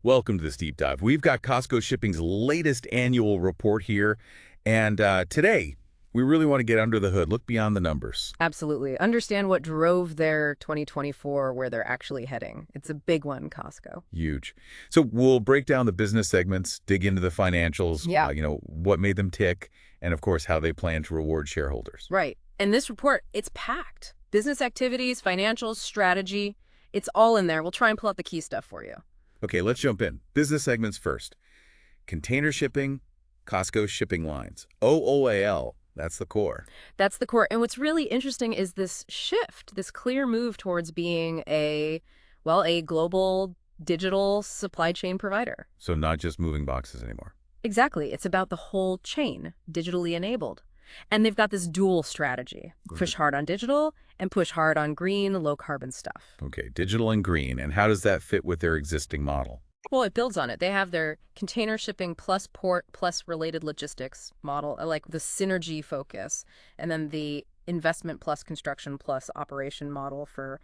Welcome to this deep dive. We've got Cosco Shipping's latest annual report here, and today we really want to get under the hood, look beyond the numbers. Absolutely. Understand what drove their 2024, where they're actually heading. It's a big one, Costco. Huge. So we'll break down the business segments, dig into the financials, Yeah. what made them tick, and of course, how they plan to reward shareholders. Right. And this report, it's packed. Business activities, financials, strategy, it's all in there. We'll try and pull out the key stuff for you. Okay, let's jump in. Business segments first. Container shipping, Cosco Shipping Lines. OOAL, that's the core. That's the core. And what's really interesting is this shift, this clear move towards being a global digital supply chain provider. So not just moving boxes anymore. Exactly. It's about the whole chain, digitally enabled. And they've got this dual strategy, push hard on digital and push hard on green, low carbon stuff. Okay, digital and green. And how does that fit with their existing model? Well, it builds on it. They have their container shipping plus port plus related logistics model, like the synergy focus, and then the investment plus construction plus operation model for,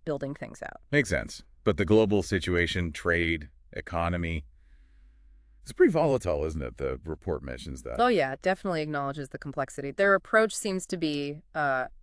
building things out. Makes sense. But the global situation, trade, economy, it's pretty volatile, isn't it? The report mentions that. Oh, yeah, it definitely acknowledges the complexity. Their approach seems to be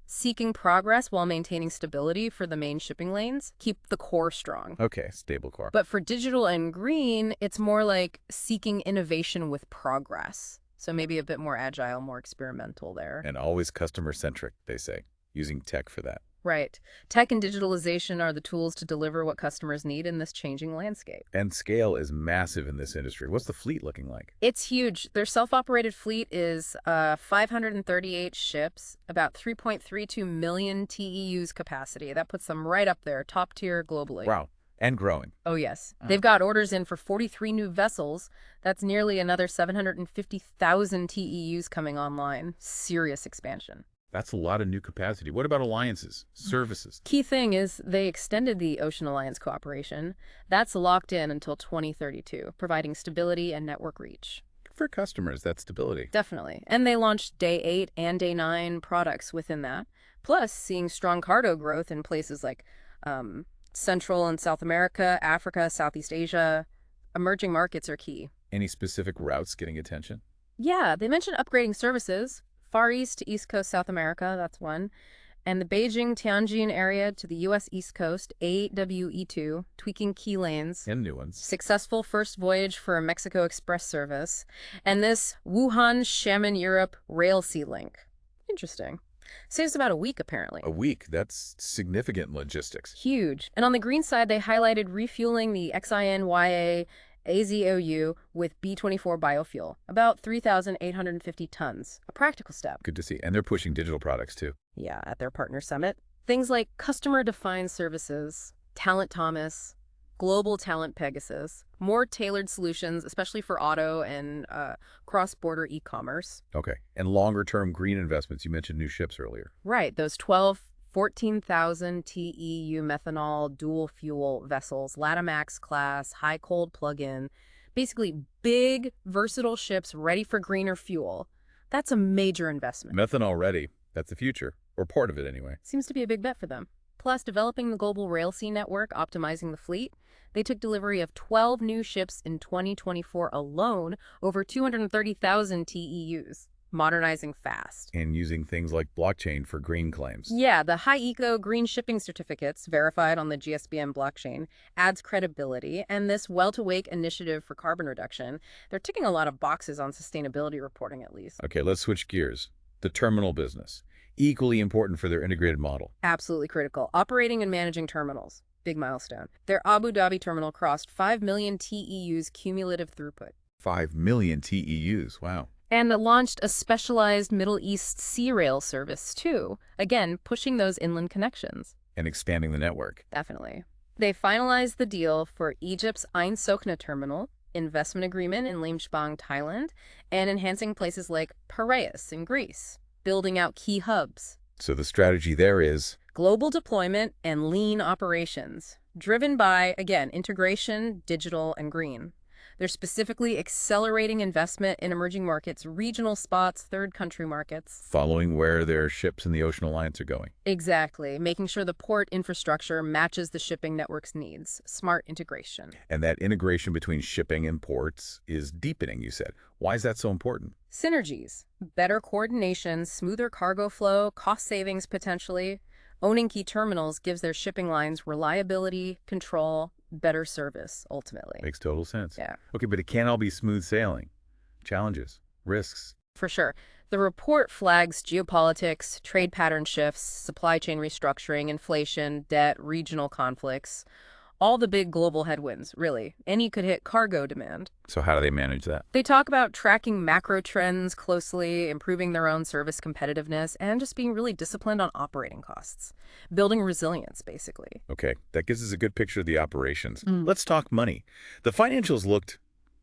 seeking progress while maintaining stability for the main shipping lanes, keep the core strong. Okay, stable core. But for digital and green, it's more like seeking innovation with progress. So maybe a bit more agile, more experimental there. And always customer-centric, they say, using tech for that. Right. Tech and digitalization are the tools to deliver what customers need in this changing landscape. And scale is massive in this industry. What's the fleet looking like? It's huge. Their self-operated fleet is 538 ships, about 3.32 million TEUs capacity. That puts them right up there, top tier globally. Wow. And growing. Oh, yes. They've got orders in for 43 new vessels. That's nearly another 750,000 TEUs coming online. Serious expansion. That's a lot of new capacity. What about alliances, services? Key thing is they extended the Ocean Alliance cooperation. That's locked in until 2032, providing stability and network reach. For customers, that's stability. Definitely. And they launched Day 8 and Day 9 products within that. Plus, seeing strong cargo growth in places like Central and South America, Africa, Southeast Asia. Emerging markets are key. Any specific routes getting attention? Yeah, they mentioned upgrading services. Far East to East Coast South America, that's one. And the Beijing-Tianjin area to the U.S. East Coast, AWE2, tweaking key lanes. And new ones. Successful first voyage for a Mexico Express service. And this Wuhan-Xiamen Europe Rail Sea Link. Interesting. Saves about a week, apparently. A week. That's significant logistics. Huge. And on the green side, they highlighted refueling the XINYA AZOU with B24 biofuel, about 3,850 tons. A practical step. Good to see. And they're pushing digital products, too. Yeah, at their partner summit. Things like customer-defined services, Talent Thomas, Global Talent Pegasus, more tailored solutions, especially for auto and cross-border e-commerce. Okay. And longer-term green investments. You mentioned new ships earlier. Right, those 14,000 TEU methanol dual fuel vessels, Latamax class, high cold plug-in, basically big, versatile ships ready for greener fuel. That's a major investment. Methanol ready. That's the future, or part of it anyway. Seems to be a big bet for them. Plus, developing the global rail sea network, optimizing the fleet. They took delivery of 12 new ships in 2024 alone, over 230,000 TEUs. Modernizing fast. And using things like blockchain for green claims. Yeah, the high eco green shipping certificates verified on the GSBM blockchain adds credibility, and this well-to-wake initiative for carbon reduction, they're ticking a lot of boxes on sustainability reporting at least. Okay, let's switch gears. The terminal business. Equally important for their integrated model. Absolutely critical. Operating and managing terminals. Big milestone. Their Abu Dhabi terminal crossed 5 million TEUs cumulative throughput. 5 million TEUs. Wow. And launched a specialized Middle East sea rail service, too. Again, pushing those inland connections. And expanding the network. Definitely. They finalized the deal for Egypt's Ain Sokhna terminal, investment agreement in Limchbang, Thailand, and enhancing places like Piraeus in Greece, building out key hubs. So the strategy there is global deployment and lean operations, driven by, again, integration, digital, and green. They're specifically accelerating investment in emerging markets, regional spots, third country markets. Following where their ships in the Ocean Alliance are going. Exactly, making sure the port infrastructure matches the shipping network's needs. Smart integration. And that integration between shipping and ports is deepening, you said. Why is that so important? Synergies, better coordination, smoother cargo flow, cost savings potentially. Owning key terminals gives their shipping lines reliability, control, better service, ultimately. Makes total sense. Yeah. Okay, but it can't all be smooth sailing. Challenges, risks. For sure. The report flags geopolitics, trade pattern shifts, supply chain restructuring, inflation, debt, regional conflicts. All the big global headwinds, really. Any could hit cargo demand. So how do they manage that? They talk about tracking macro trends closely, improving their own service competitiveness, and just being really disciplined on operating costs. Building resilience, basically. Okay, that gives us a good picture of the operations. Mm. Let's talk money. The financials looked,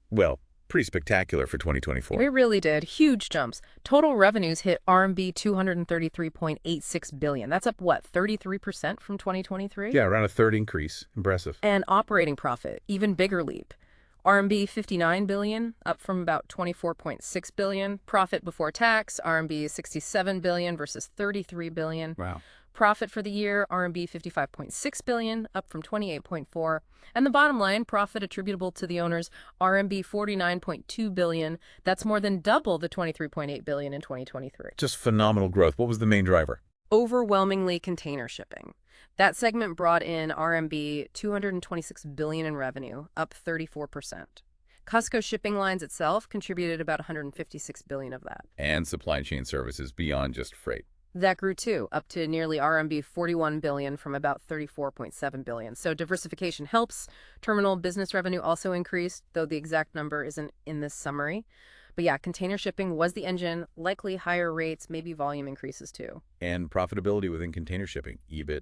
well, pretty spectacular for 2024. It really did. Huge jumps. Total revenues hit RMB 233.86 billion. That's up, what, 33% from 2023? Yeah, around a third increase. Impressive. And operating profit, even bigger leap. RMB 59 billion, up from about 24.6 billion. Profit before tax, RMB 67 billion versus 33 billion. Wow. Profit for the year, RMB 55.6 billion, up from 28.4. And the bottom line, profit attributable to the owners, RMB 49.2 billion. That's more than double the 23.8 billion in 2023. Just phenomenal growth. What was the main driver? Overwhelmingly container shipping. That segment brought in RMB 226 billion in revenue, up 34%. Cosco Shipping Lines itself contributed about 156 billion of that. And supply chain services beyond just freight. That grew too, up to nearly RMB 41 billion from about 34.7 billion. So diversification helps. Terminal business revenue also increased, though the exact number isn't in this summary. But yeah, container shipping was the engine, likely higher rates, maybe volume increases too. And profitability within container shipping, EBIT,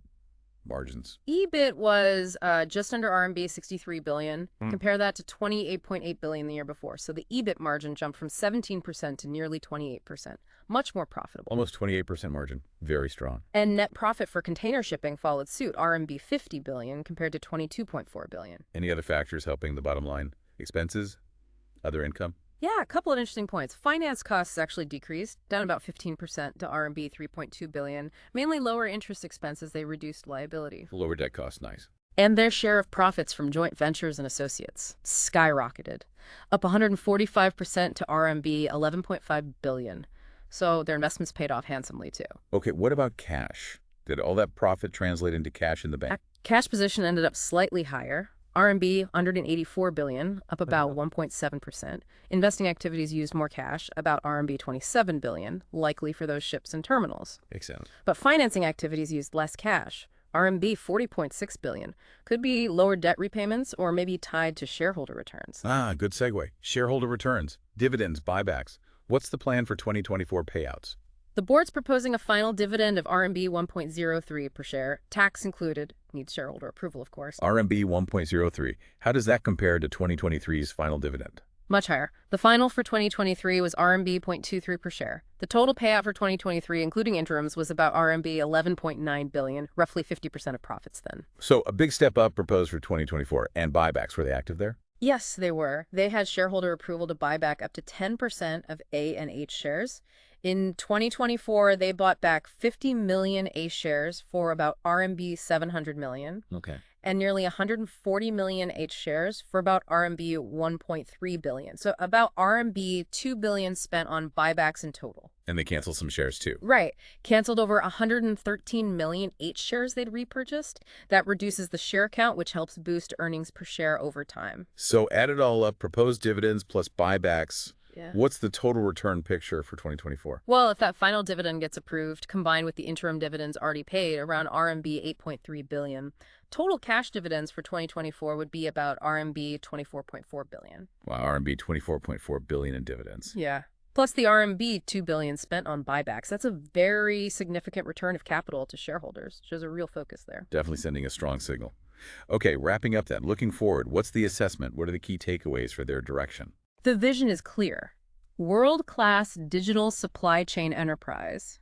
margins. EBIT was just under RMB 63 billion. Compare that to 28.8 billion the year before. So the EBIT margin jumped from 17% to nearly 28%. Much more profitable. Almost 28% margin. Very strong. And net profit for container shipping followed suit, RMB 50 billion compared to 22.4 billion. Any other factors helping the bottom line? Expenses? Other income? Yeah, a couple of interesting points. Finance costs actually decreased, down about 15% to RMB 3.2 billion. Mainly lower interest expenses, they reduced liability. Lower debt costs, nice. And their share of profits from joint ventures and associates skyrocketed, up 145% to RMB 11.5 billion. So their investments paid off handsomely too. Okay, what about cash? Did all that profit translate into cash in the bank? Cash position ended up slightly higher. RMB 184 billion, up about 1.7%. Investing activities used more cash, about RMB 27 billion, likely for those ships and terminals. Makes sense. But financing activities used less cash, RMB 40.6 billion. Could be lower debt repayments or maybe tied to shareholder returns. Ah, good segue. Shareholder returns, dividends, buybacks. What's the plan for 2024 payouts? The board's proposing a final dividend of RMB 1.03 per share, tax included. Needs shareholder approval, of course. RMB 1.03. How does that compare to 2023's final dividend? Much higher. The final for 2023 was RMB 0.23 per share. The total payout for 2023, including interims, was about RMB 11.9 billion, roughly 50% of profits then. So a big step up proposed for 2024. And buybacks, were they active there? Yes, they were. They had shareholder approval to buy back up to 10% of A and H shares. In 2024, they bought back 50 million A shares for about RMB 700 million. Okay. And nearly 140 million H shares for about RMB 1.3 billion. So about RMB 2 billion spent on buybacks in total. And they canceled some shares too. Right. Canceled over 113 million H shares they'd repurchased. That reduces the share count, which helps boost earnings per share over time. So add it all up, proposed dividends plus buybacks. Yeah. What's the total return picture for 2024? Well, if that final dividend gets approved, combined with the interim dividends already paid, around RMB 8.3 billion, total cash dividends for 2024 would be about RMB 24.4 billion. Wow, RMB 24.4 billion in dividends. Yeah. Plus the RMB 2 billion spent on buybacks. That's a very significant return of capital to shareholders. Shows a real focus there. Definitely sending a strong signal. Okay, wrapping up then, looking forward, what's the assessment? What are the key takeaways for their direction? The vision is clear. World-class digital supply chain enterprise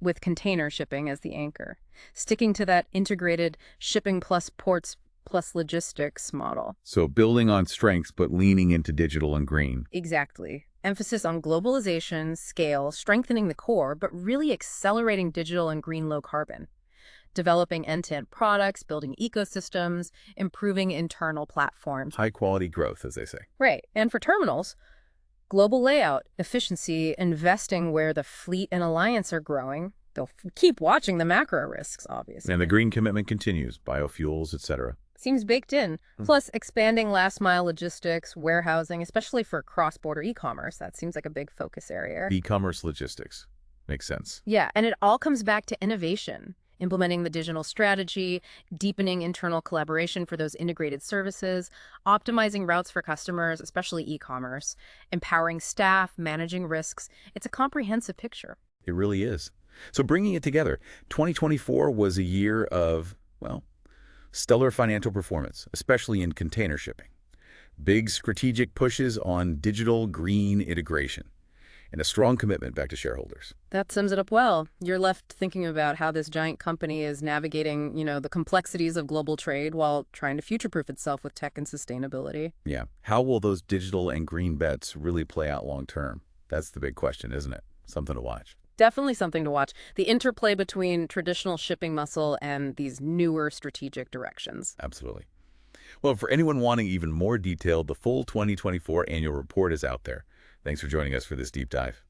with container shipping as the anchor, sticking to that integrated shipping plus ports plus logistics model. So building on strengths, but leaning into digital and green. Exactly. Emphasis on globalization, scale, strengthening the core, but really accelerating digital and green low carbon. Developing end-to-end products, building ecosystems, improving internal platforms. High quality growth, as they say. Right. And for terminals, global layout, efficiency, investing where the fleet and alliance are growing. They'll keep watching the macro risks, obviously. And the green commitment continues, biofuels, etc. Seems baked in. Plus, expanding last-mile logistics, warehousing, especially for cross-border e-commerce. That seems like a big focus area. E-commerce logistics. Makes sense. Yeah, and it all comes back to innovation. Implementing the digital strategy, deepening internal collaboration for those integrated services, optimizing routes for customers, especially e-commerce, empowering staff, managing risks. It's a comprehensive picture. It really is. So bringing it together, 2024 was a year of, well, stellar financial performance, especially in container shipping. Big strategic pushes on digital green integration, and a strong commitment back to shareholders. That sums it up well. You're left thinking about how this giant company is navigating, the complexities of global trade while trying to future-proof itself with tech and sustainability. Yeah. How will those digital and green bets really play out long term? That's the big question, isn't it? Something to watch. Definitely something to watch. The interplay between traditional shipping muscle and these newer strategic directions. Absolutely. Well, for anyone wanting even more detail, the full 2024 annual report is out there. Thanks for joining us for this deep dive.